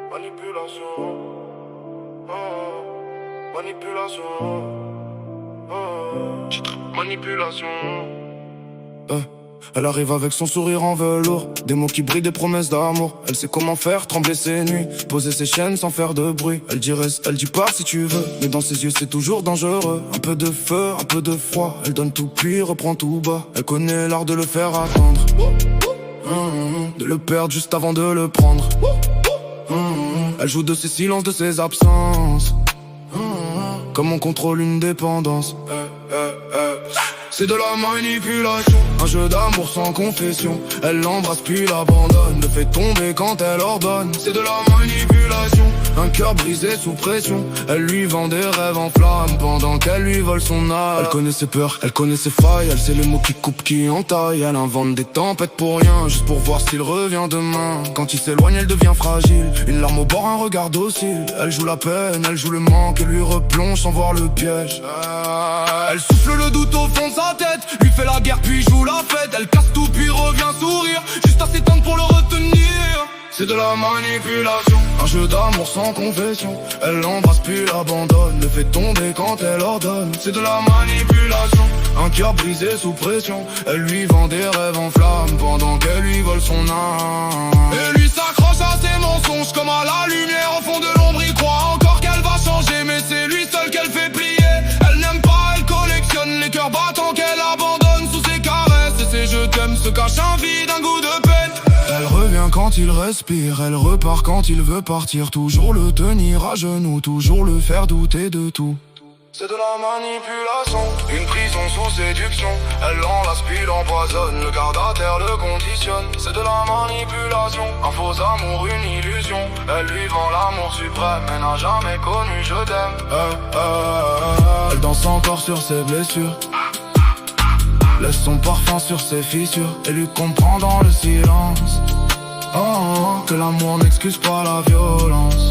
Manipulation, manipulation, manipulation. Elle arrive avec son sourire en velours, des mots qui brillent, des promesses d'amour. Elle sait comment faire trembler ses nuits, poser ses chaînes sans faire de bruit. Elle dit pars si tu veux, mais dans ses yeux c'est toujours dangereux. Un peu de feu, un peu de froid, elle donne tout puis reprend tout bas. Elle connaît l'art de le faire attendre, de le perdre juste avant de le prendre. Elle joue de ses silences, de ses absences, comme on contrôle une dépendance. C'est de la manipulation, un jeu d'amour sans confession. Elle l'embrasse puis l'abandonne, le fait tomber quand elle ordonne. C'est de la manipulation, un cœur brisé sous pression. Elle lui vend des rêves en flammes pendant qu'elle lui vole son âme. Elle connaît ses peurs, elle connaît ses failles, elle sait les mots qui coupent, qui entaillent. Elle invente des tempêtes pour rien, juste pour voir s'il revient demain. Quand il s'éloigne elle devient fragile, une larme au bord, un regard docile. Elle joue la peine, elle joue le manque et lui replonge sans voir le piège. Elle souffle le doute au fond de sa tête, lui fait la guerre puis joue la fête. Elle casse tout puis revient sourire, juste assez tendre pour le retenir. C'est de la manipulation, un jeu d'amour sans confession. Elle l'embrasse puis l'abandonne, le fait tomber quand elle ordonne. C'est de la manipulation, un cœur brisé sous pression. Elle lui vend des rêves en flammes pendant qu'elle lui vole son âme. Et lui s'accroche à ses mensonges comme à la lumière au fond de l'ombre. Il croit encore qu'elle va changer, mais c'est lui seul qu'elle fait plier. Elle n'aime pas, elle collectionne les cœurs battants qu'elle abandonne sous ses caresses. Et ses je t'aime se cache un vide, un goût de peine. Elle revient quand il respire, elle repart quand il veut partir. Toujours le tenir à genoux, toujours le faire douter de tout. C'est de la manipulation, une prison sous séduction. Elle l'enlace puis l'empoisonne, le garde à terre, le conditionne. C'est de la manipulation, un faux amour, une illusion. Elle lui vend l'amour suprême, elle n'a jamais connu je t'aime. Elle danse encore sur ses blessures, laisse son parfum sur ses fissures et lui comprend dans le silence. Que l'amour n'excuse pas la violence.